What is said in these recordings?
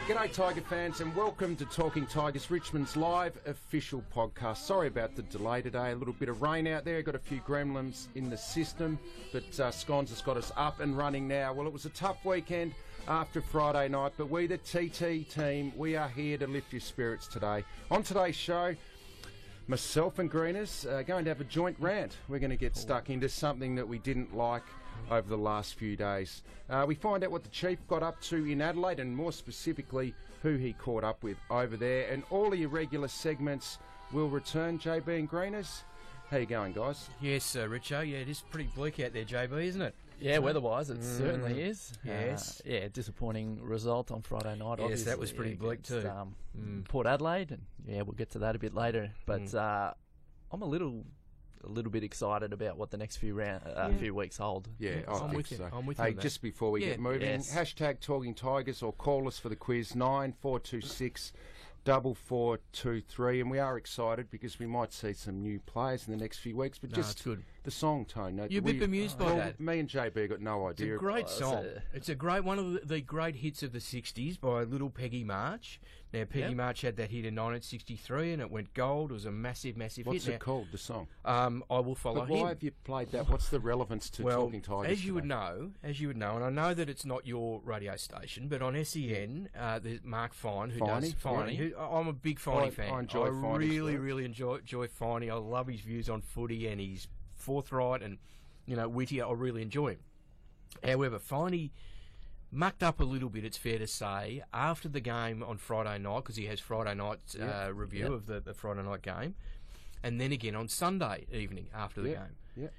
G'day Tiger fans and welcome to Talking Tigers, Richmond's live official podcast. Sorry about the delay today, a little bit of rain out there, got a few gremlins in the system, but Scones has got us up and running now. Well, it was a tough weekend after Friday night, but we, the TT team, we are here to lift your spirits today. On today's show, myself and Greeners are going to have a joint rant. We're going to get stuck into something that we didn't like over the last few days. We find out what the Chief got up to in Adelaide and more specifically who he caught up with over there, and all the irregular segments will return. JB and Greeners, how you going, guys? Yes, Richo. Yeah, it is pretty bleak out there, JB, isn't it? Yeah, weather-wise, it certainly is. Yes. Disappointing result on Friday night. Yes, obviously, that was pretty bleak too. Port Adelaide, and yeah, we'll get to that a bit later. But I'm a little bit excited about what the next few weeks hold. Yeah, I'm with you. I'm with you. Hey, just before we get moving, hashtag Talking Tigers or call us for the quiz 9426 4423, and we are excited because we might see some new players in the next few weeks. But just good. The song, Tone. You're a bit bemused by that. Me and JB got no idea. It's a great song. It's a great one of the great hits of the 60s by Little Peggy March. Now, Peggy March had that hit in 1963 and it went gold. It was a massive hit. What's it called, the song? I Will Follow Him. Why have you played that? What's the relevance to Talking Tigers? As you would know, and I know that it's not your radio station, but on SEN, there's Mark Fine, who does Finey. I'm a big Finey fan. I enjoy Finey. I really enjoy Finey. I love his views on footy and he's forthright and, witty. I really enjoy him. However, Finey mucked up a little bit, it's fair to say, after the game on Friday night, because he has Friday night's review of the Friday night game, and then again on Sunday evening after the game. Yeah.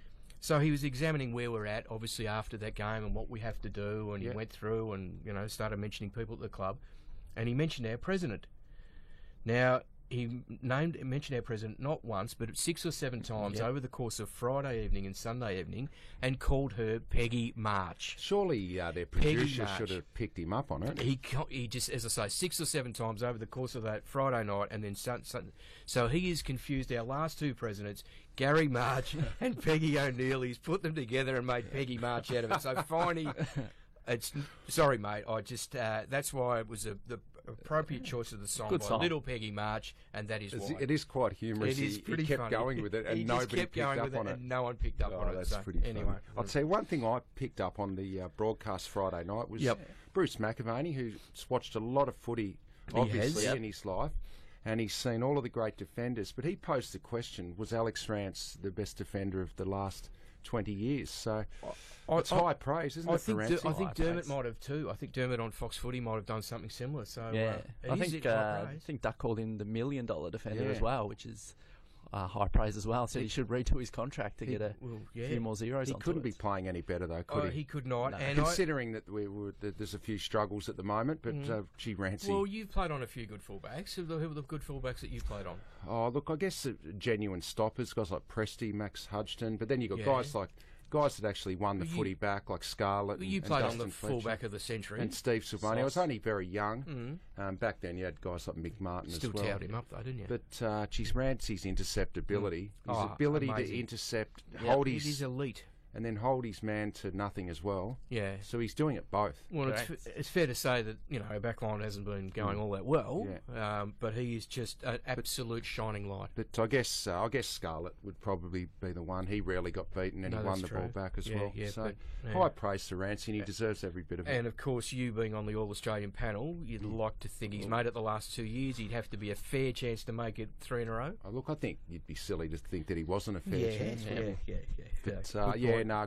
So he was examining where we're at, obviously, after that game and what we have to do, and he went through and, started mentioning people at the club, and he mentioned our president. Now, he mentioned our president not once, but 6 or 7 times over the course of Friday evening and Sunday evening, and called her Peggy March. Surely their producer should have picked him up on it. He just, as I say, 6 or 7 times over the course of that Friday night, and then so he has confused our last 2 presidents, Gary March and Peggy O'Neill. He's put them together and made Peggy March out of it. So Finey... sorry, mate. I just that's why it was the appropriate choice of the song by Little Peggy March, and that is why. It is quite humorous. It is pretty he kept funny. going with it, and nobody picked up on it. And no one picked up on it. That's pretty funny. Anyway, I'll tell you one thing I picked up on the broadcast Friday night was Bruce McAvaney, who's watched a lot of footy, obviously, in his life. And he's seen all of the great defenders, but he posed the question: was Alex Rance the best defender of the last 20 years? So it's high praise, isn't it, for Rance? I think Dermot might have too. I think Dermot on Fox Footy might have done something similar. So I think Duck called him the $1 million defender as well, which is high praise as well. Said he should redo his contract to get a few more zeros. He couldn't be playing any better though, could he? He could not. No. And considering that there's a few struggles at the moment, but gee, Rancy. Well, you've played on a few good fullbacks. Who are the good fullbacks that you've played on? Oh, look, I guess genuine stoppers, guys like Presty, Max Hudgton, but then you've got guys that actually won the footy back, like Scarlett. You played on the fullback of the century. And Steve Silvani. I was only very young. Back then you had guys like Mick Martin as well. Still towed him up though, didn't you? But, geez, Rancy's interceptability, his ability amazing. to intercept, hold his... It is elite. And then hold his man to nothing as well. Yeah. So he's doing it both. Well, it's fair to say that, our backline hasn't been going all that well, but he is just an absolute shining light. But I guess Scarlett would probably be the one. He rarely got beaten and he won the ball back as well. Yeah, so high praise to Rancy, and he deserves every bit of it. And of course, you being on the All-Australian panel, you'd like to think he's made it the last 2 years. He'd have to be a fair chance to make it 3 in a row. Oh, look, I think you'd be silly to think that he wasn't a fair chance. But,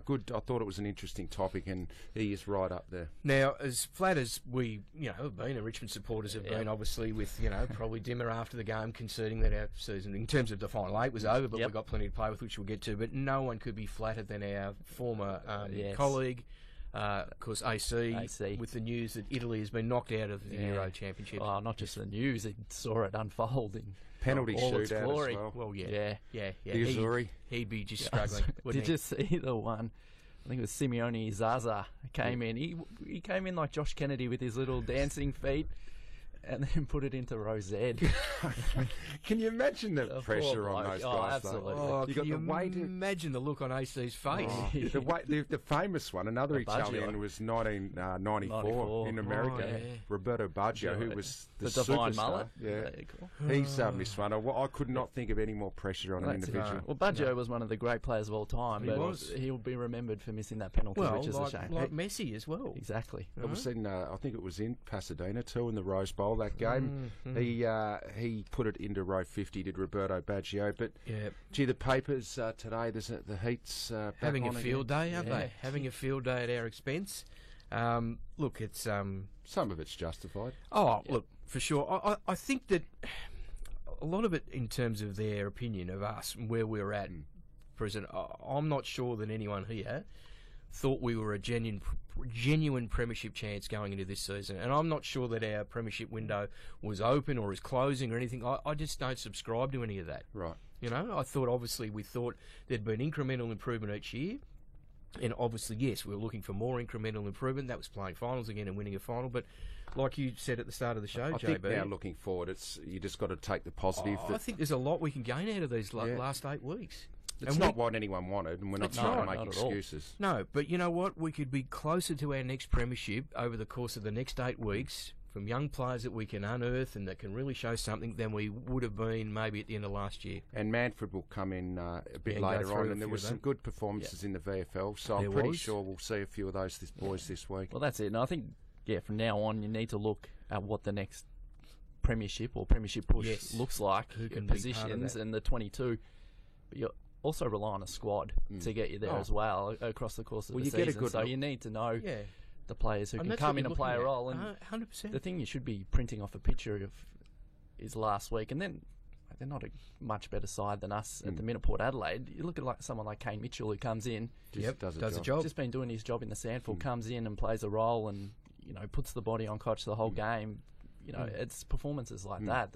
good. I thought it was an interesting topic, and he is right up there. Now, as flat as we, have been, and Richmond supporters have been, obviously, with, probably dimmer after the game, conceding that our season, in terms of the final 8, was over, but we've got plenty to play with, which we'll get to. But no one could be flatter than our former colleague, of course, AC, with the news that Italy has been knocked out of the Euro Championship. Oh, not just the news, it saw it unfold in penalty shootout as well. Well, he'd be just struggling. Did you see the one? I think it was Simeone Zaza came in. He came in like Josh Kennedy with his little dancing feet. and then put it into row Z. Can you imagine the The pressure poor on bloke. those Oh, guys? absolutely. Though? Oh, You can got you the weight. imagine the look on AC's face? The famous one, another Baggio. Italian, was 1994 94. in America. Oh, yeah. Roberto Baggio, who was the divine superstar. mullet. Yeah. Cool. He's missed one. I could not think of any more pressure on an That's it. individual. Well, Baggio was one of the great players of all time, He but was. he'll be remembered for missing that penalty, Well, which is like, a shame. like Messi as well. Exactly. It was in, I think it was in Pasadena too, in the Rose Bowl that game. He put it into row 50, did Roberto Baggio. But Yeah. gee, the papers today, there's the Heat's back Having a on field again. day, aren't Yeah. they? Having a field day at our expense. Look, it's Some of it's justified. look, for sure. I think that a lot of it, in terms of their opinion of us and where we're at present, I'm not sure that anyone here thought we were a genuine premiership chance going into this season, and I'm not sure that our premiership window was open or is closing or anything. I just don't subscribe to any of that. Right. You know, we thought there'd been incremental improvement each year. And obviously, yes, we were looking for more incremental improvement. That was playing finals again and winning a final. But like you said at the start of the show, I JB, think now looking forward, you just got to take the positive. I think there's a lot we can gain out of these Yeah. last 8 weeks. It's not what anyone wanted, and we're not That's trying right. to make Not at all. excuses. No, but you know what? We could be closer to our next premiership over the course of the next 8 weeks from young players that we can unearth and that can really show something than we would have been maybe at the end of last year. And Manfred will come in a bit and go later through on, a and there few were of some them. good performances in the VFL, so There I'm pretty was. sure we'll see a few of those boys this week. Well, that's it. And I think, from now on, you need to look at what the next premiership or premiership push Yes. looks like, Who your can be part of positions that. and the 22. But you also rely on a squad to get you there Oh. as well across the course of Well, the you season. get a good so look. you need to know Yeah. the players who And can that's come what in you're and play a looking at. role. And 100%. the thing you should be printing off a picture of is last week, and then they're not a much better side than us at the minute. Port Adelaide, you look at someone like Kane Mitchell who comes in, Just does does a a job. job. just been doing his job in the SANFL, comes in and plays a role, and puts the body on coach the whole game. It's performances like that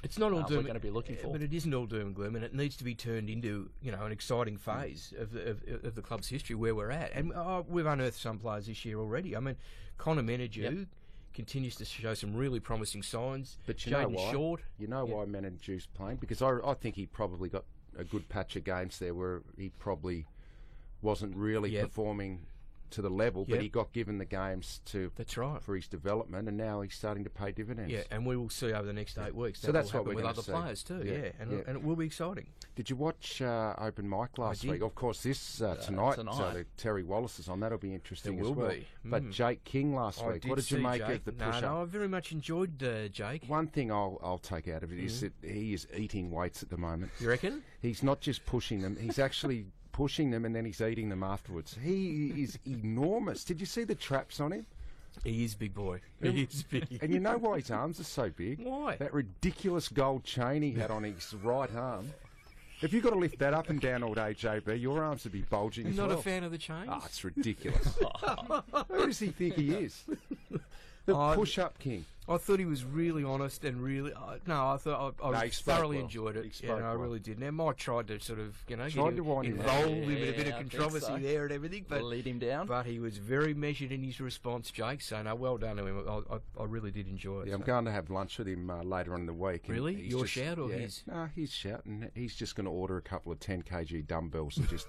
It's not all we're doom. going to be looking for. But it isn't all doom and gloom, and it needs to be turned into an exciting phase of the club's history where we're at. And we've unearthed some players this year already. I mean, Connor Menadue continues to show some really promising signs. But you know Jaden why? Short, You know why Menadju's playing? Because I think he probably got a good patch of games there where he probably wasn't really Yep. performing to the level, but Yep. he got given the games That's right. for his development, and now he's starting to pay dividends. Yeah, and we will see over the next 8 weeks. So That that's will what we're happen with gonna other see. players too. Yeah, Yeah, and, yeah. and it will be exciting. Did you watch Open Mic last did. week? Of course, this tonight. tonight. The Terry Wallace is on. That'll be interesting It as will well. be. But Jake King last I week. What did you see make Jake. of the push-up? No, I very much enjoyed Jake. One thing I'll take out of it is that he is eating weights at the moment. You reckon? He's not just pushing them; he's actually pushing them and then he's eating them afterwards. He is enormous. Did you see the traps on him? He is big boy. He is big. And you know why his arms are so big? Why? That ridiculous gold chain he had on his right arm. If you've got to lift that up and down all day, JB, your arms would be bulging You're as not well. a fan of the chains? Ah, it's ridiculous. Who does he think he is? The Oh, push-up king. I thought he was really honest and really. I thought No, I he spoke thoroughly well. enjoyed He it. spoke I well. really did. Now Mike tried to sort of, get Tried to wind him involved up. him in a bit Yeah, of I think controversy so. there and everything, but lead him down. but he was very measured in his response, Jake. So no, well done to him. I really did enjoy it. Yeah, I'm so. going to have lunch with him later on in the week. and Really? he's Your just- shout or yeah. his? No, his shout, and he's just going to order a couple of 10 kg dumbbells and just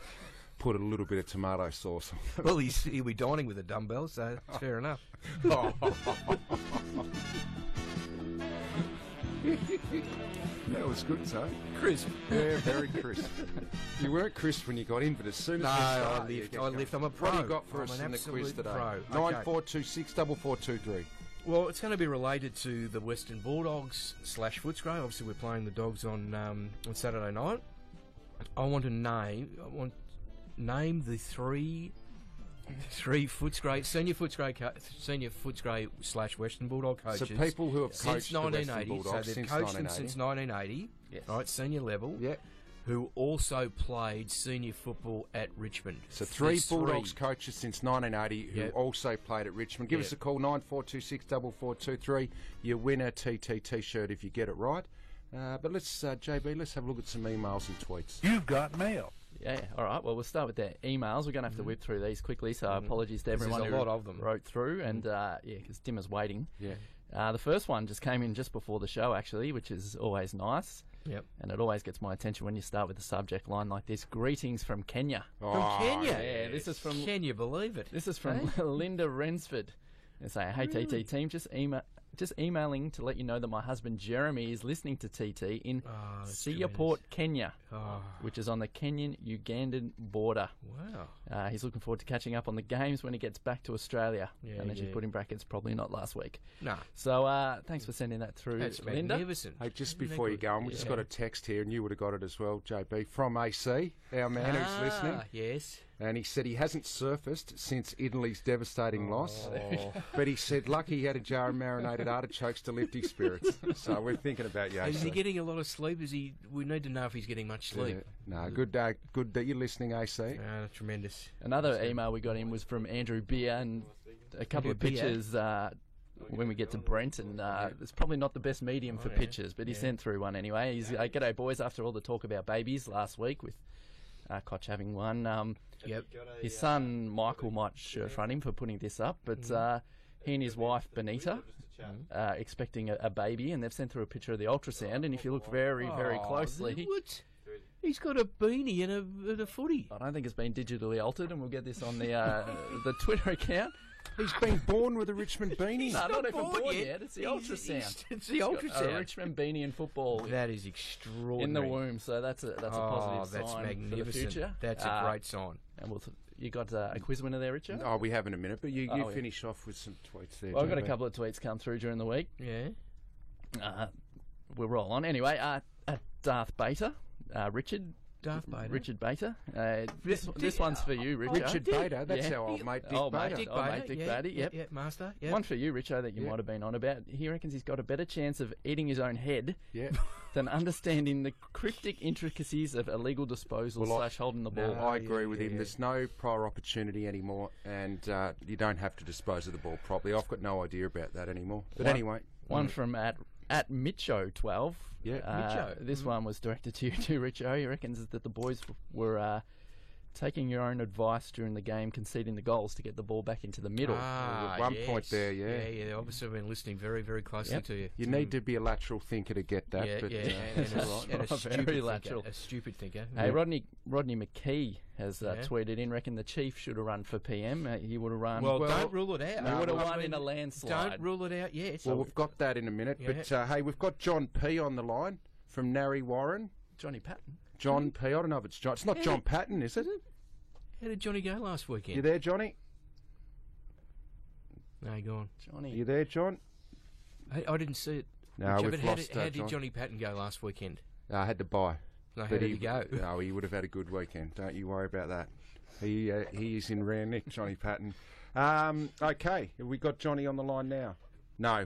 put a little bit of tomato sauce on. Well, he'll be dining with a dumbbell, so it's fair enough. That was good, so. Crisp. Yeah, very crisp. You weren't crisp when you got in, but as soon as No, you start, I you lift. get I going. lift. I'm a pro. What do you got for I'm us an in the quiz absolute today? pro. Okay. 9426 4423. Well, it's going to be related to the Western Bulldogs / Footscray. Obviously, we're playing the Dogs on Saturday night. I want to name the three Footscray senior Footscray / Western Bulldog coaches. So people who have since coached the Western 1980. So Bulldogs they've since coached them 1980. since 1980. Yes. Right, senior level. Yeah. Who also played senior football at Richmond. So three There's Bulldogs coaches since 1980 who Yep. also played at Richmond. Give Yep. us a call, 9426 4423. You win a TT T-shirt if you get it right. But let's, JB, let's have a look at some emails and tweets. You've got mail. Yeah, all right. Well, we'll start with the emails. We're going to have to whip through these quickly, so apologies to There's everyone a who lot of them. wrote through. And, because Dimmer's waiting. Yeah. The first one just came in just before the show, actually, which is always nice. Yep. And it always gets my attention when you start with a subject line like this. Greetings from Kenya. From Kenya? Yeah, this is from... Can you believe it? This is from Linda Rensford. They say, hey, TT team, just emailing to let you know that my husband Jeremy is listening to TT in Siaport, Kenya, which is on the Kenyan-Ugandan border. Wow. He's looking forward to catching up on the games when he gets back to Australia. Yeah, and then she put in brackets, probably not last week. No. So thanks for sending that through, That's Linda. magnificent. Hey, just before you go on, we just got a text here, and you would have got it as well, JB, from AC, our man who's listening. Yes. And he said he hasn't surfaced since Italy's devastating loss. But he said lucky he had a jar of marinated artichokes to lift his spirits. So we're thinking about you, AC. Is he getting a lot of sleep? We need to know if he's getting much sleep. No, good that you're listening, AC. Tremendous. Another email we got in was from Andrew Beer, and a couple of pictures when we get to Brent, and it's probably not the best medium for pictures, but he sent through one anyway. He's g'day boys, after all the talk about babies last week with Koch having one. His son Michael might shirt front him for putting this up, but he and his wife Benita expecting a baby, and they've sent through a picture of the ultrasound, and if you look very, very closely... What? He's got a beanie and a footy. I don't think it's been digitally altered, and we'll get this on the Twitter account. He's been born with a Richmond beanie. No, not even born yet. It's the ultrasound. It's the ultrasound. A Richmond beanie in football. That is extraordinary. In the womb, so that's a positive that's sign magnificent. for the future. That's a great sign. And you got a quiz winner there, Richard? Oh, we have in a minute, but you finish off with some tweets there. Well, I've got a couple of tweets come through during the week. Yeah. We'll roll on. Anyway, Darth Bater, Richard. Darth Bader. Richard Bater. This one's for you, Richard. Richard Bader, that's our old mate Dick Bader. Dick Bader, yep. Yeah, master. Yep. One for you, Richo, that you might have been on about. He reckons he's got a better chance of eating his own head than understanding the cryptic intricacies of illegal disposal / holding the ball. No, I agree with him. There's no prior opportunity anymore, and you don't have to dispose of the ball properly. I've got no idea about that anymore. But anyway. One from at Micho12. Yeah, Micho. This one was directed to you too, Richo. He reckons that the boys were taking your own advice during the game, conceding the goals to get the ball back into the middle. One point there, Yeah, obviously I've been listening very, very closely to you. You need to be a lateral thinker to get that. And a stupid thinker. Hey, Rodney McKee has tweeted in, reckon the Chief should have run for PM. He would have run... Well, don't rule it out. He would have won in a landslide. Don't rule it out yet. Well, we've got that in a minute. But, hey, we've got John P. on the line from Narry Warren. Johnny Patton. John P. I don't know if it's John. It's not John Patton, is it? How did Johnny go last weekend? You there, Johnny? No, go on. Johnny. You there, John? Hey, I didn't see it. No, Richard, we've how lost did John. Johnny Patton go last weekend? I had to buy. No, how did he go? No, he would have had a good weekend. Don't you worry about that. He is in rare nick, Johnny Patton. Okay, have we got Johnny on the line now? No,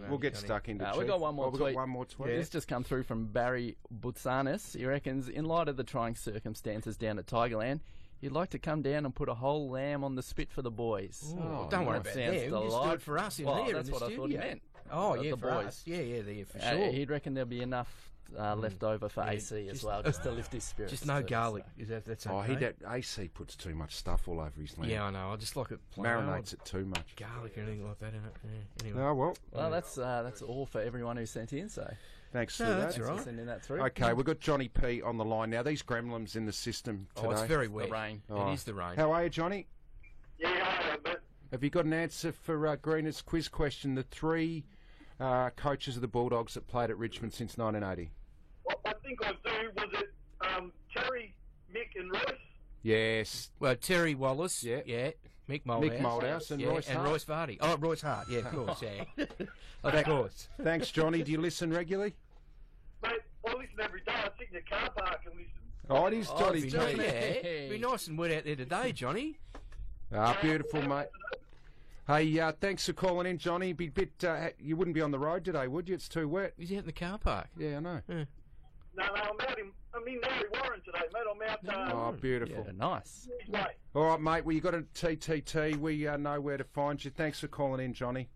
we'll get stuck into we've got one more tweet. We've got one more tweet. This just come through from Barry Butsanis. He reckons, in light of the trying circumstances down at Tigerland, he'd like to come down and put a whole lamb on the spit for the boys. Don't worry about that. Just do it for us in there. That's what I thought he meant. Oh, yeah, the for boys. us. Yeah, there for sure. He'd reckon there'll be enough left over for AC as well, just to lift his spirits. Just no garlic. Is that's okay? AC puts too much stuff all over his lamb. Yeah, I know. I just like it plain. Marinates it too much. Garlic or anything like that in it. Yeah, anyway. Oh, well, that's all for everyone who sent in, so... Thanks for that. That's right. Sending that through. Okay, we've got Johnny P on the line now. These gremlins in the system today. Oh, it's very wet. The rain. It is the rain. How are you, Johnny? Yeah, I am, but... Have you got an answer for Greener's quiz question? The three coaches of the Bulldogs that played at Richmond since 1980. Well, I think I do. Was it Terry, Mick and Royce? Yes. Well, Terry Wallace. Yeah. Mick Moldhouse and Royce Hart. And Royce Vardy. Oh, Royce Hart. Yeah, of course. Yeah. Of course. Thanks, Johnny. Do you listen regularly? Mate, I listen every day. I sit in the car park and listen. Oh, it is Johnny P. Yeah. Be nice and wet out there today, Johnny. Beautiful, mate. Hey, thanks for calling in, Johnny. Be bit. You wouldn't be on the road today, would you? It's too wet. He's out in the car park. Yeah, I know. No, I'm in Mary Warren today, mate. I'm out. Oh, beautiful. Yeah, nice. Mate. All right, mate. Well, you got a TTT. We know where to find you. Thanks for calling in, Johnny.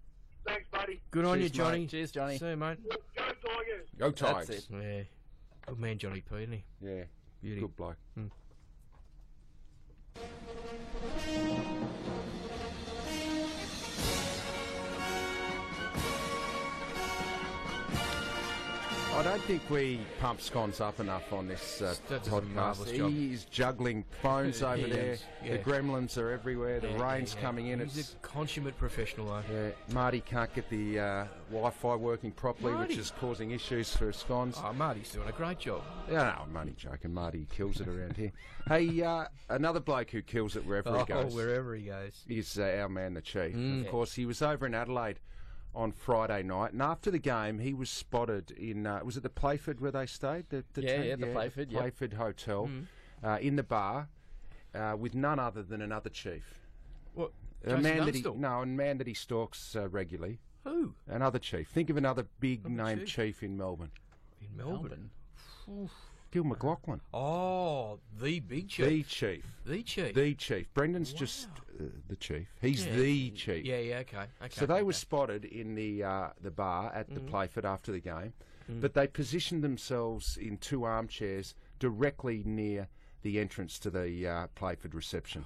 Thanks, buddy. Good on you, Cheers, Johnny. mate. Cheers, Johnny. See you, mate. Go Tigers. Go Tigers. That's it. Yeah. Good man, Johnny P, isn't he? Yeah. Beauty. Good bloke. I don't think we pump Scones up enough on this That does a podcast. marvellous job. He's juggling phones over He there. is, yeah. The gremlins are everywhere. The rain's coming in. He's It's a consummate professional, though. Marty can't get the Wi-Fi working properly, Marty. which is causing issues for Scones. Oh, Marty's doing a great job. Yeah, no, I'm only joking. Marty kills it around here. Hey, another bloke who kills it wherever he goes wherever he goes. is our man, the Chief. Of course, he was over in Adelaide on Friday night, and after the game, he was spotted in, was it the Playford where they stayed? The Yeah, the Playford, yep. Playford Hotel, in the bar, with none other than another chief. What? A Jason man that he, Dunstall? no, a man that he stalks regularly. Who? Another chief. Think of another big Another name chief? chief in Melbourne. In Melbourne. Gil McLaughlin. Oh, the big chief. The chief. The chief. The chief. Brendan's just the chief. He's Yeah. the chief. Yeah, okay. So they were okay. spotted in the bar at the Playford after the game, but they positioned themselves in two armchairs directly near the entrance to the Playford reception.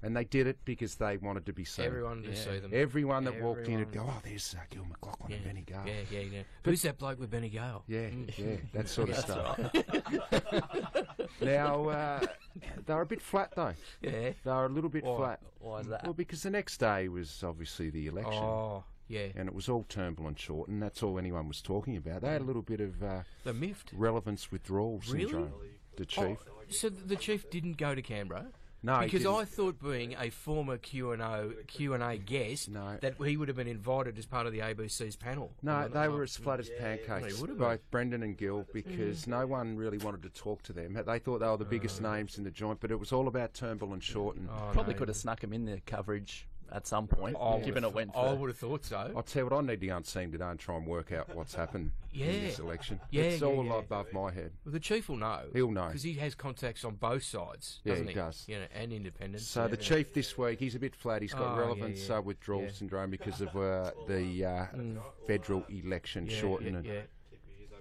And they did it because they wanted to be seen. Everyone to see them. Everyone that walked in would go, Everyone. oh, there's Gil McLaughlin and Benny Gale. Yeah. Who's that bloke with Benny Gale? Yeah, that sort of stuff. Now, they were a bit flat, though. Yeah. They were a little bit flat. Why is that? Well, because the next day was obviously the election. Oh, yeah. And it was all Turnbull and Short, and that's all anyone was talking about. They had a little bit of The miffed. relevance withdrawal Really? syndrome, the chief. Oh, so the chief didn't go to Canberra? No, he because didn't. I thought, being a former Q&A guest, No. that he would have been invited as part of the ABC's panel. No, they were as flat as pancakes, They would have both Brendan and Gil, because no one really wanted to talk to them. They thought they were the biggest names in the joint, but it was all about Turnbull and Short. And Probably could have snuck him in the coverage at some point, given it went I for... would have thought so. I'll tell you what, I need to go and see him today and try and work out what's happened in this election. Yeah, it's yeah, all yeah. above my head. Well, the chief will know. He'll know. Because he has contacts on both sides, Yeah, doesn't he he? does. You know, and independents. So the chief this week, he's a bit flat. He's got Oh, relevance yeah. withdrawal Yeah. syndrome because of the federal election shortening. Yeah.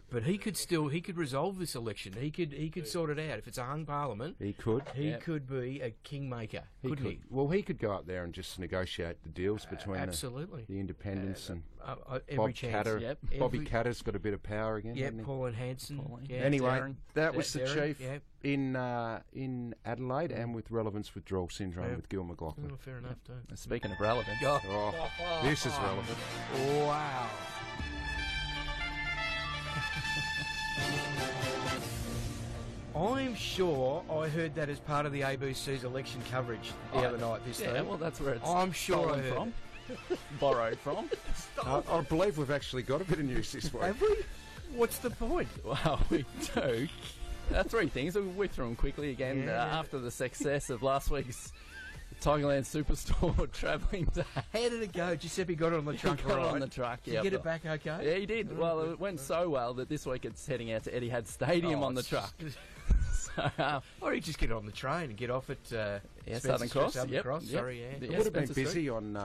But he could resolve this election. He could sort it out. If it's a hung parliament, He could. he could be a kingmaker, couldn't he? Well, he could go up there and just negotiate the deals between Absolutely. the independents and Every Bob chance. Catter. Yep. Bobby Every- Catter's got a bit of power again. Yep, hasn't he? Paul and Hanson. Yeah. Anyway, Darren. that was the Darren, chief yeah. in Adelaide and with relevance withdrawal syndrome Yeah. with Gil McLaughlin. Oh, fair enough, too. Speaking of relevant, Oh, this is relevant. Wow. I'm sure I heard that as part of the ABC's election coverage the other night. This yeah, thing. well, that's where it's I'm sure stolen I heard from, borrowed from. I believe we've actually got a bit of news this week. Have we? What's the point? Well, we do. Three things. We'll whip through them quickly again. Yeah. After the success of last week's Tigerland Superstore travelling day. How did it go? Giuseppe got it on the truck, Got it right? on the truck, Did yeah. you get it back okay? Yeah, he did. Well, it went so well that this week it's heading out to Etihad Stadium on the truck. So, Or you just get it on the train and get off at Southern Cross. Southern Yep, Cross, yep. sorry, yeah. Yeah, It would have been Spencer busy Street. on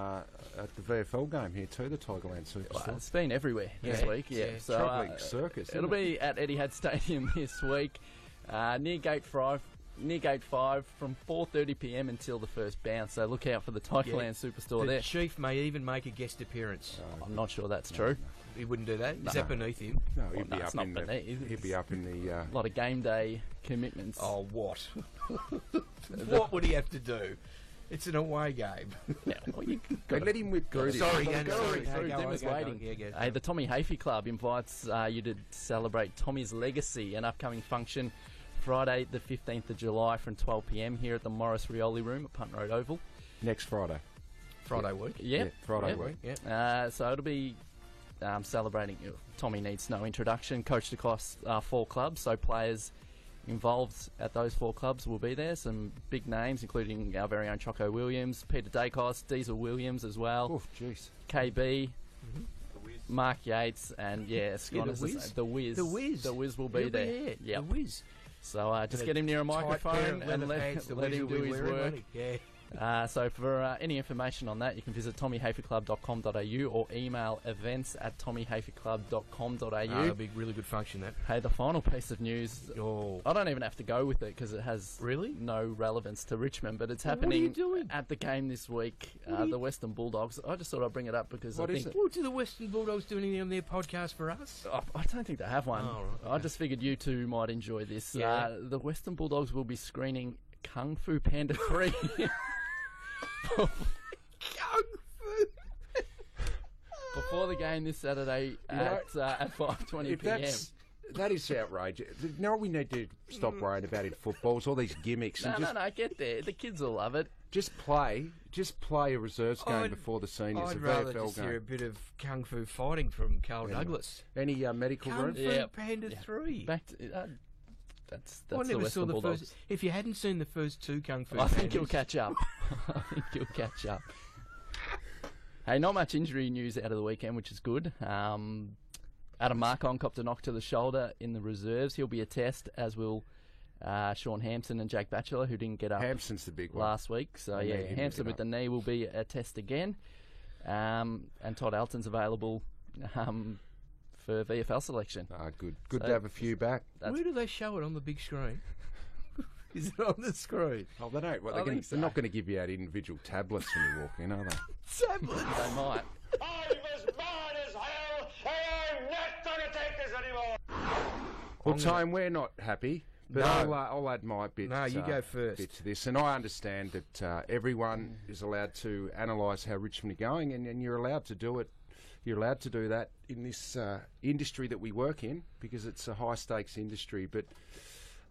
at the VFL game here too, the Tigerland Superstore. Well, it's been everywhere this Yeah, week, yeah. yeah. So Travelling circus. it'll be at Etihad Stadium this week, near Gate 5. Near Gate 5 from 4:30 p.m. until the first bounce. So look out for the Tigerland Superstore The there. chief may even make a guest appearance. I'm not sure that's true. He wouldn't do that. Is that beneath him? No, Well, he'd no, be it's up not in the. beneath. He'd be up in the. A lot of game day commitments. Oh, what? What would he have to do? It's an away game. Yeah, well, you They let him whip through. Sorry, this. go, sorry. through Go, Dimmer's go, go, waiting. yeah, go. Hey, the Tommy Hafey Club invites you to celebrate Tommy's legacy, an upcoming function Friday the 15th of July from 12 p.m. here at the Morris Rioli Room at Punt Road Oval. Next Friday. Friday week. Yep. Yeah, Friday Yep. week. Yeah. So it'll be celebrating. Tommy needs no introduction. Coached across 4 clubs, so players involved at those 4 clubs will be there. Some big names, including our very own Choco Williams, Peter Dacos, Diesel Williams as well, Oh, jeez. KB, Mark Yates, and Scott The is Wiz. the Wiz. The Wiz. The Wiz will be He'll there. there. Yep. The Wiz. So just And get him near a tight pair microphone of and leather pants, the let Wiz him will do be his wearing, work. won't he? Yeah. So for any information on that, you can visit tommyhaferclub.com.au or email events@tommyhaferclub.com.au. That'll be a really good function, that. Hey, the final piece of news, Oh. I don't even have to go with it because it has Really? no relevance to Richmond, but it's Well, what are happening you doing? at the game this week, the Western Bulldogs. I just thought I'd bring it up because What I is think... it? What do the Western Bulldogs do anything on their podcast for us? I don't think they have one. Oh, right, I just figured you two might enjoy this. Yeah. The Western Bulldogs will be screening Kung Fu Panda 3. Kung Fu! Before the game this Saturday at 5:20 p.m. That is outrageous. Now we need to stop worrying about in football. It's all these gimmicks. And No, get there. The kids will love it. just play a reserves game before the seniors. I'd a rather VFL just game. hear a bit of Kung Fu fighting from Carl Douglas. Any medical Kung room? Fu Yeah. Panda 3. Back to that's I the never saw Western the Bulldogs. first. If you hadn't seen the first two Kung Fu I think Pandas- you'll catch up. I think you'll catch up. Hey, not much injury news out of the weekend, which is good. Adam Markon copped a knock to the shoulder in the reserves. He'll be a test, as will Sean Hampson and Jack Batchelor, who didn't get up Hampson's the big one. last week. So, They yeah, need him to Hampson get with the knee will be a test again. And Todd Alton's available for VFL selection. Good So- to have a few back. That's- Where do they show it on the big screen? Is it on the screen? Oh, they don't. Well, I think they're so. not going to give you out individual tablets when you walk in, are they? Tablets. They might. I'm as mad as hell, and I'm not going to take this anymore. Well, Tone, we're not happy, but No. I'll add my bit. No, you go first. Bit to this, and I understand that everyone is allowed to analyse how Richmond are going, and you're allowed to do it. You're allowed to do that in this industry that we work in because it's a high stakes industry, but.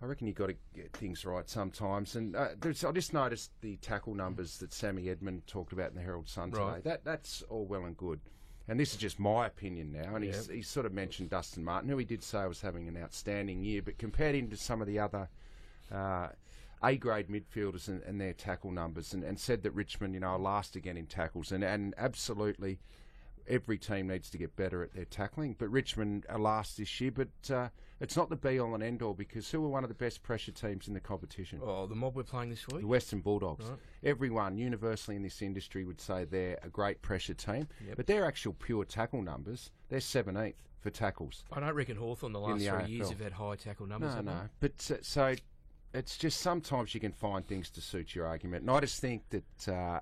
I reckon you've got to get things right sometimes. And I just noticed the tackle numbers that Sammy Edmund talked about in the Herald Sun today. Right. That's all well and good. And this is just my opinion now. And he's sort of mentioned Dustin Martin, who he did say was having an outstanding year, but compared him to some of the other A-grade midfielders and their tackle numbers, and said that Richmond, are last again in tackles. And absolutely every team needs to get better at their tackling. But Richmond are last this year, but it's not the be-all and end-all because who are one of the best pressure teams in the competition? Oh, the mob we're playing this week? The Western Bulldogs. Right. Everyone universally in this industry would say they're a great pressure team, Yep. but their actual pure tackle numbers, they're 17th for tackles. I don't reckon Hawthorn the last the 3 years AFL. have had high tackle numbers. No, have no. they? But so it's just sometimes you can find things to suit your argument. And I just think that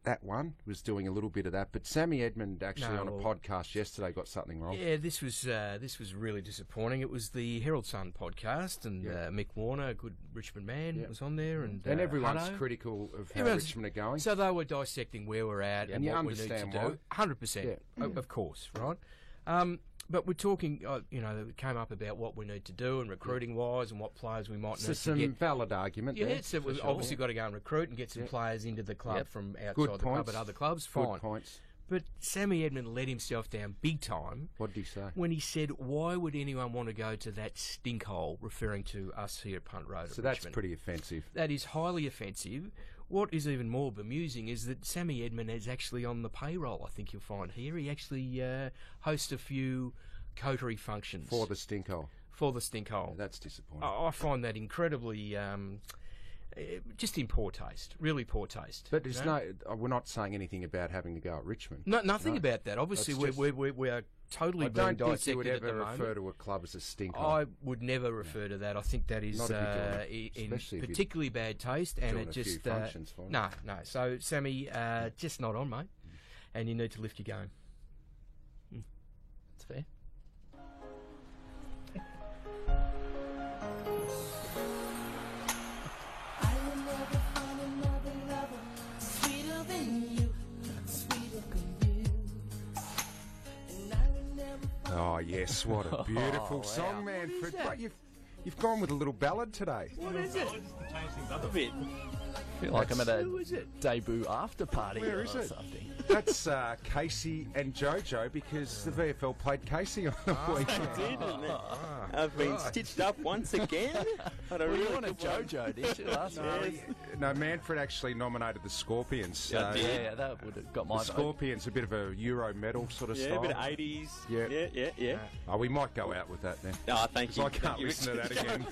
that one was doing a little bit of that. But Sammy Edmund actually No, on a well- podcast yesterday got something wrong. Yeah, this was really disappointing. It was the Herald Sun podcast, and Mick Warner, a good Richmond man, was on there, and everyone's Hutto. critical of how Everyone's- Richmond are going. So they were dissecting where we're at and you what we need to understand do. why. 100%, of course, right? But we're talking, it came up about what we need to do and recruiting-wise and what players we might So need to some get. valid argument Yeah, there. so for we've sure. obviously got to go and recruit and get some players into the club from outside Good the club points. at other clubs. Good Fine. points. But Sammy Edmund let himself down big time What did he say? when he said, why would anyone want to go to that stinkhole, referring to us here at Punt Road So at that's Richmond. pretty offensive. That is highly offensive. What is even more bemusing is that Sammy Edmund is actually on the payroll, I think you'll find here. He actually hosts a few coterie functions. For the stinkhole. For the stinkhole. That's disappointing. I find that incredibly... just in poor taste, really poor taste. But there's you know? we're not saying anything about having to go at Richmond. No, nothing about that. Obviously, That's just- we are totally I being don't think dissected you would at the ever moment. refer to a club as a stinkhole. I would never refer to that. I think that is Not if you're doing it, in especially if you're particularly bad taste, and doing it a few just functions for it. no. So Sammy, just not on, mate, and you need to lift your game. That's fair. I will never find another lover sweeter than you, sweeter than you. And I will never find Oh yes, what a beautiful wow. song, Manfred. But you've gone with a little ballad today. What is it? I feel like I'm at a Who is it? debut after party Where or is it? something. That's Casey and Jojo because the VFL played Casey on the weekend. Did, isn't it? I've been stitched up once again. Had a Well, you really wanted good one. JoJo, didn't you, last week? No, Manfred actually nominated the Scorpions. Yeah, I did. Yeah, that would have got my The vote. Scorpions, a bit of a Euro metal sort of Yeah, a style. bit of 80s. Yeah. Yeah. Oh, we might go out with that then. Oh, thank you. I can't Thank you. listen to that again.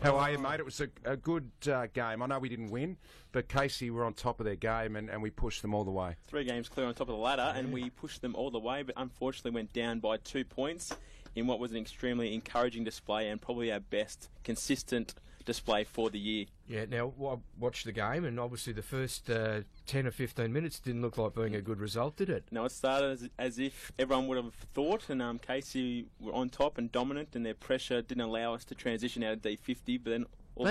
How are you, mate? It was a good game. I know we didn't win, but Casey were on top of their game and we pushed them all the way. 3 games clear on top of the ladder, and we pushed them all the way, but unfortunately went down by 2 points in what was an extremely encouraging display and probably our best consistent display for the year. Yeah, now I watched the game, and obviously the first 10 or 15 minutes didn't look like being a good result, did it? Now it started as if everyone would have thought, and Casey were on top and dominant, and their pressure didn't allow us to transition out of D50, but then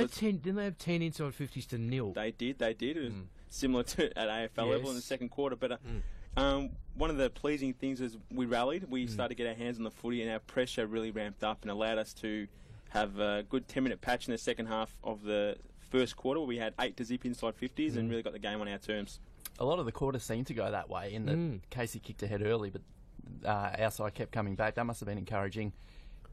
Didn't they have 10 inside 50s to nil? They did. It was similar to at AFL level in the second quarter, but one of the pleasing things is we rallied. We started to get our hands on the footy, and our pressure really ramped up and allowed us to have a good 10-minute patch in the second half of the first quarter where we had 8 to zip inside 50s and really got the game on our terms. A lot of the quarters seemed to go that way in that Casey kicked ahead early, but our side kept coming back. That must have been encouraging,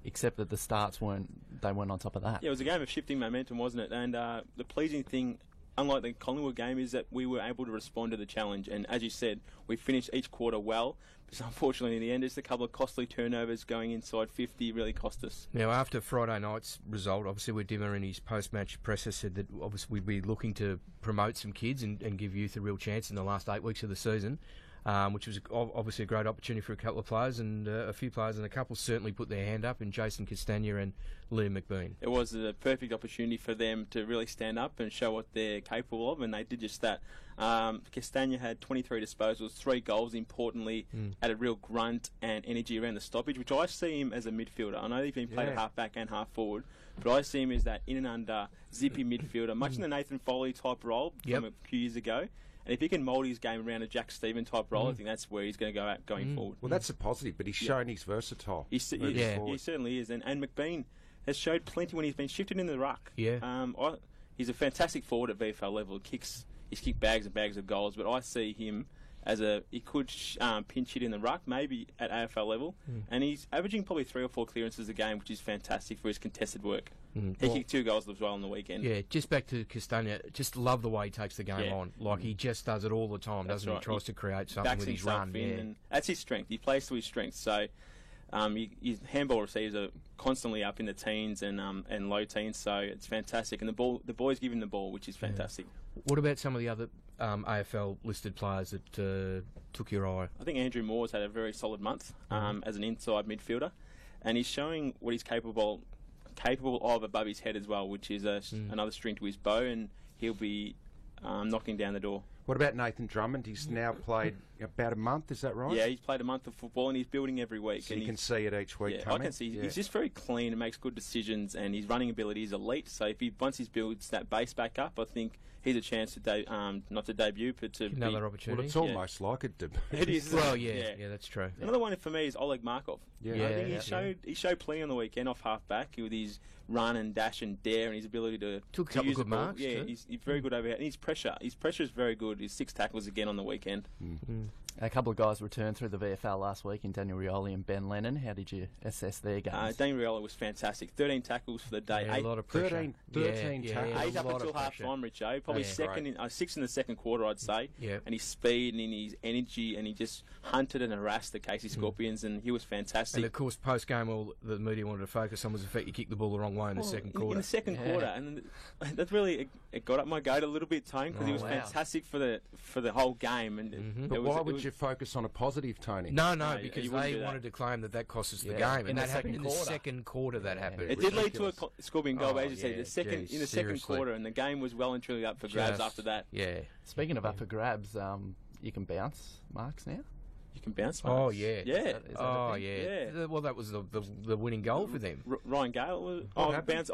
except that the starts weren't on top of that. Yeah, it was a game of shifting momentum, wasn't it? And the pleasing thing, unlike the Collingwood game, is that we were able to respond to the challenge. And as you said, we finished each quarter well. But unfortunately, in the end, just a couple of costly turnovers going inside 50 really cost us. Now, after Friday night's result, obviously, Dimmer in his post-match presser said that obviously we'd be looking to promote some kids and give youth a real chance in the last 8 weeks of the season. Which was obviously a great opportunity for a couple of players, and a few players, and a couple certainly put their hand up in Jason Castagna and Liam McBean. It was a perfect opportunity for them to really stand up and show what they're capable of, and they did just that. Castagna had 23 disposals, 3 goals, importantly, had a real grunt and energy around the stoppage, which I see him as a midfielder. I know he's been played at half back and half forward, but I see him as that in and under, zippy midfielder, much in the Nathan Foley type role from a few years ago. And if he can mould his game around a Jack Stephen type role, I think that's where he's going to go out going forward. Well, that's a positive, but he's shown he's versatile. He certainly is. And McBean has showed plenty when he's been shifted into the ruck. Yeah. He's a fantastic forward at VFL level. He's kicked bags and bags of goals, but I see him as he could pinch hit in the ruck, maybe at AFL level, and he's averaging probably 3 or 4 clearances a game, which is fantastic for his contested work. He kicked 2 goals as well on the weekend. Yeah, just back to Castagna, just love the way he takes the game on. Like, he just does it all the time, doesn't he? He tries to create something with his run. And that's his strength. He plays to his strengths. So his handball receivers are constantly up in the teens and low teens, so it's fantastic. And the boys give him the ball, which is fantastic. What about some of the other AFL listed players that took your eye? I think Andrew Moore's had a very solid month as an inside midfielder, and he's showing what he's capable of above his head as well, which is another string to his bow, and he'll be knocking down the door. What about Nathan Drummond? He's now played about a month, is that right? Yeah, he's played a month of football and he's building every week. So you can see it each week coming? I can see. He's just very clean and makes good decisions, and his running ability is elite. So once he builds that base back up, I think he's a chance to not to debut, but to another opportunity. Well, it's almost like a debut. It is. Well, yeah, that's true. Another one for me is Oleg Markov. I think he showed plenty on the weekend off half back with his run and dash and dare and his ability to took a couple use good the ball. marks. Yeah, he's very good over here. And his pressure is very good. His 6 tackles again on the weekend. A couple of guys returned through the VFL last week in Daniel Rioli and Ben Lennon. How did you assess their games? Daniel Rioli was fantastic. 13 tackles for the day. A lot of pressure. 13 tackles. 8 up until half time, Richo. Probably 6 in the second quarter, I'd say. Yeah. And his speed and his energy, and he just hunted and harassed the Casey Scorpions, and he was fantastic. And of course, post game, all the media wanted to focus on was the fact you kicked the ball the wrong way in the second quarter. In the second quarter, and that really it got up my goat a little bit, Tone, because he was fantastic for the whole game. And but why would you focus on a positive, Tony? No, because they wanted to claim that cost us the game, and that happened in the second quarter. That happened. It did lead to a Scorpion goal, but as you say, the second quarter, and the game was well and truly up for grabs after that. Yeah. Speaking of up for grabs, you can bounce marks now. You can bounce marks. Oh yeah. Yeah. Well, that was the winning goal for them. Ryan Gale was bounce.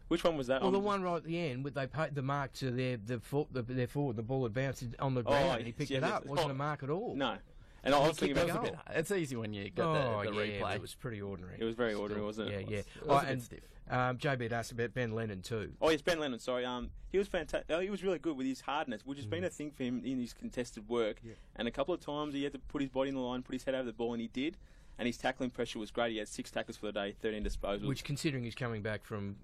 Which one was that? Well, the one right at the end, they paid the mark to their forward. The ball had bounced on the ground, and he picked it up. It wasn't a mark at all. No. And I was thinking about it. It's easy when you got the replay. It was pretty ordinary. It was very ordinary, wasn't it? Yeah. It was a bit stiff. JB had asked about Ben Lennon too. Oh yes, Ben Lennon. Sorry, he was fantastic. He was really good with his hardness, which has been a thing for him in his contested work. Yeah. And a couple of times he had to put his body in the line, put his head over the ball, and he did. And his tackling pressure was great. He had 6 tackles for the day, 13 disposals. Which, considering he's coming back from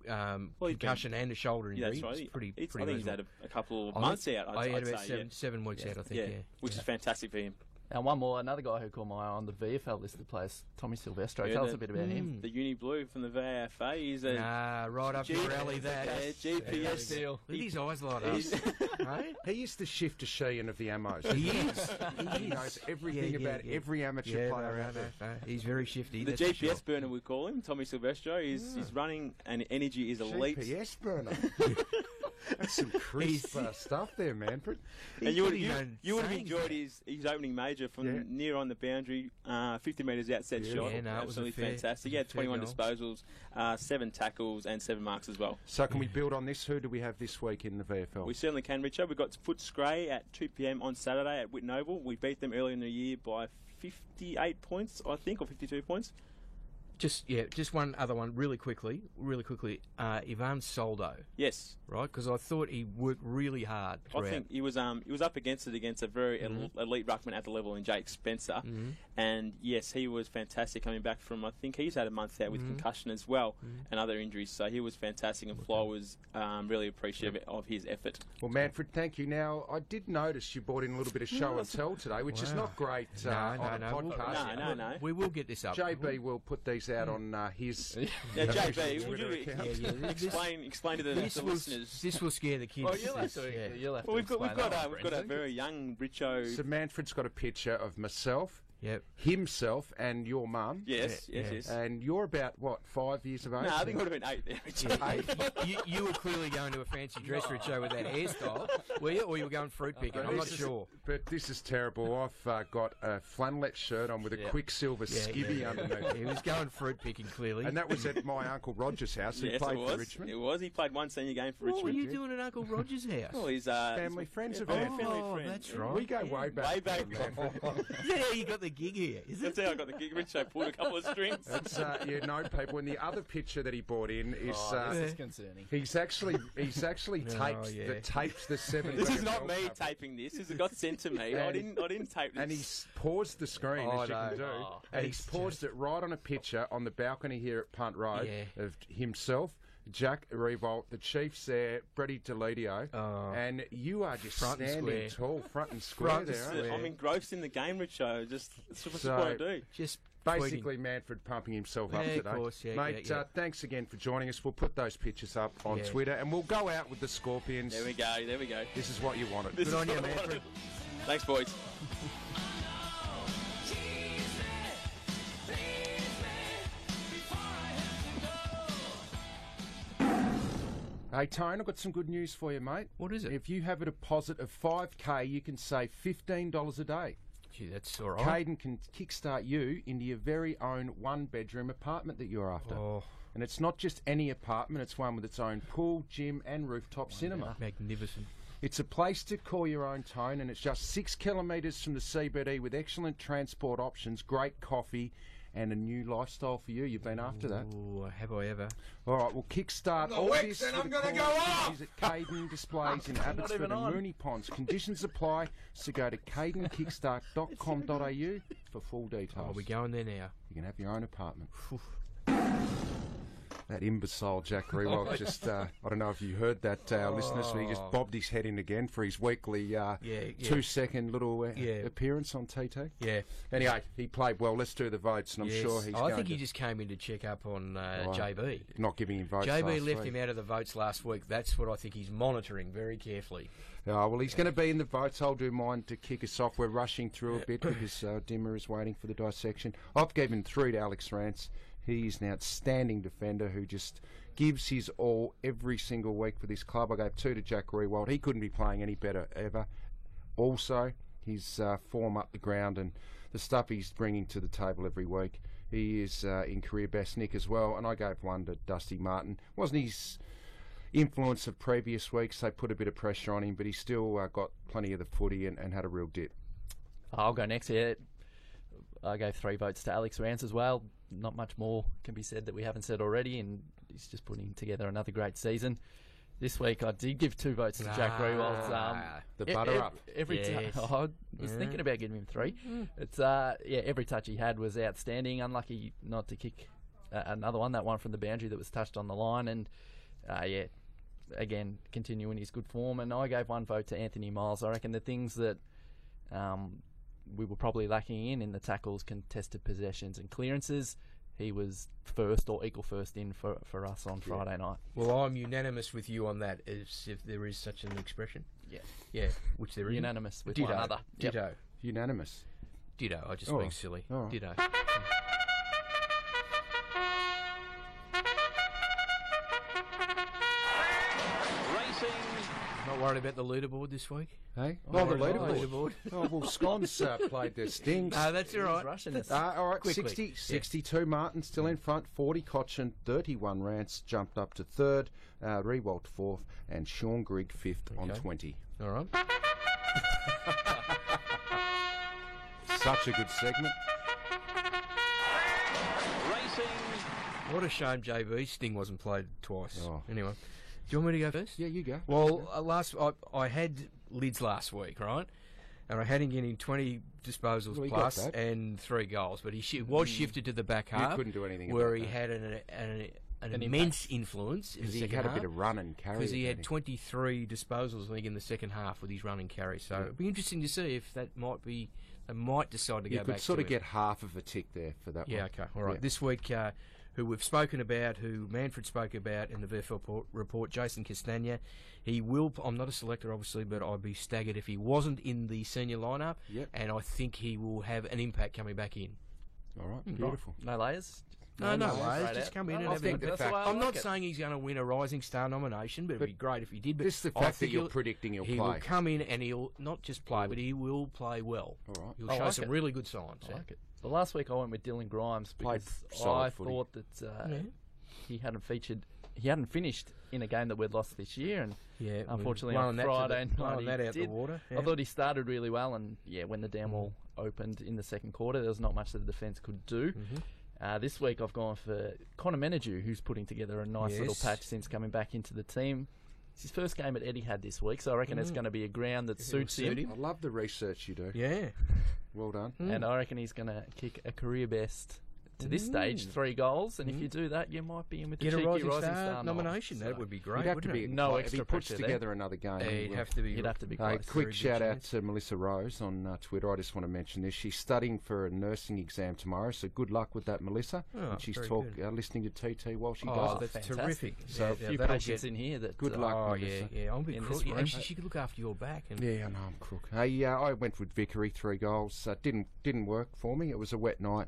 concussion and a shoulder injury, that's right. It's pretty I think he's had a couple of months out. I'd say, about 7 weeks out, I think. Which is fantastic for him. And one more, another guy who caught my eye on the VFL list of players, Tommy Silvestro. Yeah, Tell us a bit about him. The Uni Blue from the VAFA. He's a Right up your alley, that. GPS deal. Look at his eyes light up. Hey? He is the Shifter Sheehan of the Ammos. He is. He knows everything about every amateur player out there. He's very shifty. The that's for GPS sure. burner, we call him, Tommy Silvestro. He's running and energy is elite. GPS burner. That's some crisp stuff there, Manfred. And you would He's have got his own sayings enjoyed there. his opening major from near on the boundary, 50 metres outset shot. Yeah, no, it was a Absolutely fair- fantastic. He had fair 21 goal. disposals, 7 tackles, and 7 marks as well. So can we build on this? Who do we have this week in the VFL? We certainly can, Richard. We've got Footscray at 2 p.m. on Saturday at Whitten Oval. We beat them earlier in the year by 58 points, I think, or 52 points. Just one other one, really quickly. Ivan Soldo, Yes. right? Because I thought he worked really hard I throughout. think he was up against a very elite ruckman at the level in Jake Spencer, and yes, he was fantastic coming back from. I think he's had a month out with concussion as well and other injuries, so he was fantastic, and Fly was really appreciative of his effort. Well, Manfred, thank you. Now, I did notice you brought in a little bit of show and tell today, which is not great on a podcast. No. We will get this up. JB will put these out on his Yeah, official JB, would Twitter you account. explain to the listeners? This will scare the kids. Oh, you'll have to, Yeah. you'll have to Well, we've got explain that one, we've got a Brendan. very young Richo. So Manfred's got a picture of myself, Yep. himself, and your mum. Yes. And you're about, what, 5 years of age? No, I think it would have been 8 there, Richard. You were clearly going to a fancy dress show with that hairstyle, were you? Or you were going fruit picking? I'm not sure. But this is terrible. I've got a flannelette shirt on with a Quicksilver skivvy underneath. He was going fruit picking, clearly. And that was at my Uncle Roger's house. He Yes, played it for was. Richmond. It was. He played one senior game for What were Richmond. you doing at Uncle Roger's house? Well, he's Family friends of ours. Oh, friend. that's right. We go way back. Way back. Manfred. Is that how you got the gig here? Is it? That's how I got the gig. Richo pulled a couple of strings. That's, you know, people. And the other picture that he brought in is This is concerning. he's actually taped the 7. This is not me taping this. This got sent to me. I didn't tape this. And he's paused the screen, as you can do. And he's paused it right on a picture on the balcony here at Punt Road of himself, Jack Revolt, the Chiefs there, Brady Deledio, and you are just Front and standing square. tall, front and square Front and there. square. aren't you? I'm engrossed in the game, Richo. That's what So- I do. Just Basically, Manfred pumping himself up Yeah, of today. course, yeah, Mate, yeah. thanks again for joining us. We'll put those pictures up on Yeah. Twitter, and we'll go out with the Scorpions. There we go. This is what you wanted. This Good is on you, what I Manfred. wanted. Thanks, boys. Hey, Tone, I've got some good news for you, mate. What is it? If you have a deposit of $5K, you can save $15 a day. Gee, that's all right. Caden can kickstart you into your very own one-bedroom apartment that you're after. Oh, And it's not just any apartment, it's one with its own pool, gym and rooftop cinema. magnificent. It's a place to call your own, Tone, and it's just 6 kilometres from the CBD with excellent transport options, great coffee and a new lifestyle for you. You've been after that. Oh, have I ever? All right, well, kickstart all this. And I'm going to go off! Visit Caden Displays in Abbotsford and Mooney Ponds. Conditions apply, so go to cadenkickstart.com.au for full details. Are we going there now? You can have your own apartment. That imbecile Jack Rewalt just, I don't know if you heard that, listeners, but he just bobbed his head in again for his weekly 2-second little appearance on TT. Yeah. Anyway, he played well. Let's do the votes, and I'm Yes. sure he's I going think to he just came in to check up on JB. not giving him votes JB last left week. him out of the votes last week. That's what I think he's monitoring very carefully. Well, he's going to be in the votes. I'll do mine to kick us off. We're rushing through a bit because Dimmer is waiting for the dissection. I've given 3 to Alex Rance. He's an outstanding defender who just gives his all every single week for this club. I gave 2 to Jack Rewald. He couldn't be playing any better ever. Also, his form up the ground and the stuff he's bringing to the table every week. He is in career best nick as well. And I gave 1 to Dusty Martin. Wasn't his influence of previous weeks. They put a bit of pressure on him, but he still got plenty of the footy and had a real dip. I'll go next here. I gave 3 votes to Alex Rance as well. Not much more can be said that we haven't said already, and he's just putting together another great season. This week I did give 2 votes to Jack Rewald. The butter up. Every Yes. I was thinking about giving him 3. It's every touch he had was outstanding. Unlucky not to kick another one, that one from the boundary that was touched on the line, and again continuing his good form. And I gave 1 vote to Anthony Miles. I reckon the things that we were probably lacking in the tackles, contested possessions and clearances. He was first or equal first in for us on Friday night. Well, I'm unanimous with you on that, as if there is such an expression. Yeah. Yeah, which there is. Unanimous with Ditto. one another. Yep. Ditto. Unanimous. Ditto. I just Oh. being silly. Oh. Ditto. Not worried about the leaderboard this week? Hey? Oh, the right. leaderboard. Oh, well, Scones played their stings. That's all right. Rushing us. All right, Quickly. 60, 62 Martin still in front, 40 Cochin, 31 Rance jumped up to third, Rewalt fourth, and Sean Grigg fifth on Okay. 20. All right. Such a good segment. What a shame JB's sting wasn't played twice. Oh. Anyway, do you want me to go first? Yeah, you go. Well, I had Lids last week, right? And I had him getting 20 disposals Well, he got plus that. and 3 goals, but he was shifted to the back half. couldn't do anything where about he that. had an immense influence in the Because he second had a half. bit of run and carry. Because he had didn't 23 disposals, I think, in the second half with his run and carry. So it'd be interesting to see if that might be. They might decide to You go back could sort to of it. get half of a tick there for that Yeah, one. okay, all right. Yeah. This week, who we've spoken about, who Manfred spoke about in the VFL report, Jason Castagna. He will. I'm not a selector, obviously, but I'd be staggered if he wasn't in the senior lineup. Yep. And I think he will have an impact coming back in. All right, beautiful. No layers? No, layers, worries. right Just out. come in and I have think a that's the way I I'm like not it. saying he's going to win a Rising Star nomination, but it'd be great if he did. But Just the I fact that think you're predicting he'll he play. will come in and he'll not just play, but he will play well. All right. He'll I show like some it. really good signs. I like it. The last week I went with Dylan Grimes Played because solid I footy. thought that he hadn't finished in a game that we'd lost this year, and Yeah, unfortunately blowing on that to Friday the- blowing night that he out the did. water. I thought he started really well, and when the down wall opened in the second quarter, there was not much that the defence could do. This week I've gone for Connor Menadue, who's putting together a nice little Yes. patch since coming back into the team. It's his first game at Etihad this week, so I reckon it's going to be a ground that suits suit him. I love the research you do. Yeah. Well done. And I reckon he's going to kick a career best to this stage, 3 goals. And if you do that, you might be in with the Get a cheeky Rising Star nod. nomination. So That would be great. He'd have to wouldn't be it? No if he extra puts pressure there. together another game. he He'd will. have to be. He'd have to be Hey, close. quick Very shout good out chance. to Melissa Rose on Twitter. I just want to mention this. She's studying for a nursing exam tomorrow, so good luck with that, Melissa. Oh, and she's very listening to TT while she Oh, does that's it. fantastic. terrific. So a few that'll patients get- in here that Good luck. Oh, Melissa. yeah. I'm a bit in crook. this room. And she could look after your back. And Yeah, I know I'm crook. Hey, I went with Vickery, 3 goals. Didn't work for me. It was a wet night.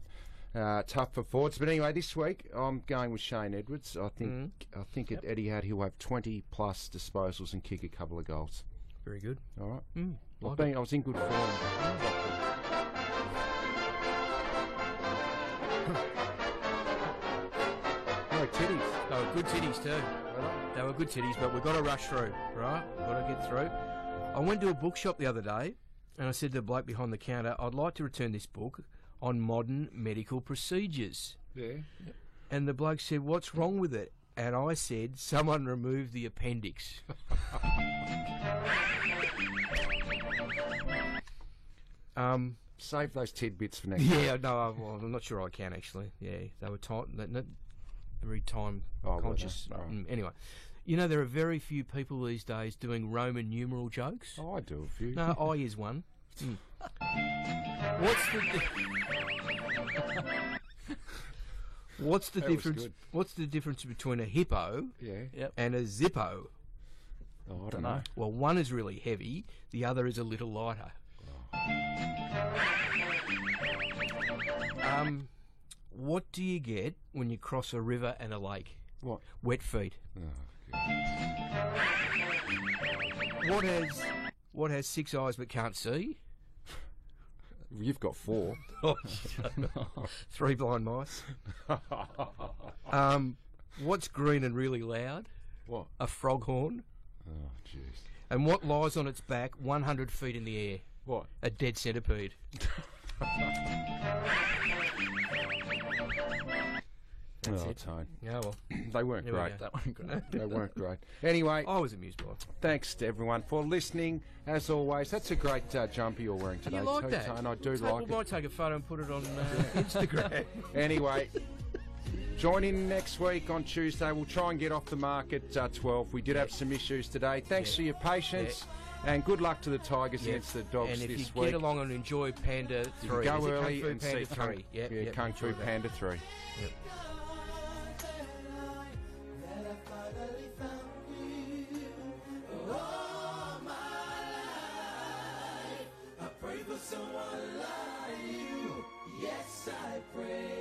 Tough for forwards, but anyway, this week I'm going with Shane Edwards. I think at Etihad he'll have 20 plus disposals and kick a couple of goals. Very good. All right. Like I was in good form. No titties. They were good titties too. They were good titties, but we've got to rush through, right? We've got to get through. I went to a bookshop the other day, and I said to the bloke behind the counter, I'd like to return this book on modern medical procedures. Yeah. And the bloke said, what's wrong with it? And I said, someone removed the appendix. Save those tidbits for next. Yeah, no, well, I'm not sure I can actually. Yeah, they were very time Oh, were conscious. they? Right. Anyway, you know there are very few people these days doing Roman numeral jokes. Oh, I do a few. No, I is one. What's the That was difference? good. What's the difference between a hippo Yeah. Yep. and a zippo? Oh, I don't know. Well, one is really heavy, the other is a little lighter. What do you get when you cross a river and a lake? What? Wet feet. Oh, What has 6 eyes but can't see? You've got 4. 3 blind mice. What's green and really loud? What? A froghorn. Oh, jeez. And what lies on its back 100 feet in the air? What? A dead centipede. That's Oh, it. Tone. Yeah, well, They weren't There we great. go. That one great. They weren't great. Anyway, I was amused by it. thanks to everyone for listening. As always, that's a great jumper you're wearing today, You like too, that? Tone. I do So like we it. might take a photo and put it on Instagram. Anyway, join in next week on Tuesday. We'll try and get off the mark at 12. We did have some issues today. Thanks for your patience. And good luck to the Tigers against the Dogs And if this you week. get along and enjoy Panda 3, you can go is it early Kung Fu and Panda see 3? Yep, Kung Fu enjoy that. Panda 3. Yep. Someone like you, yes I pray.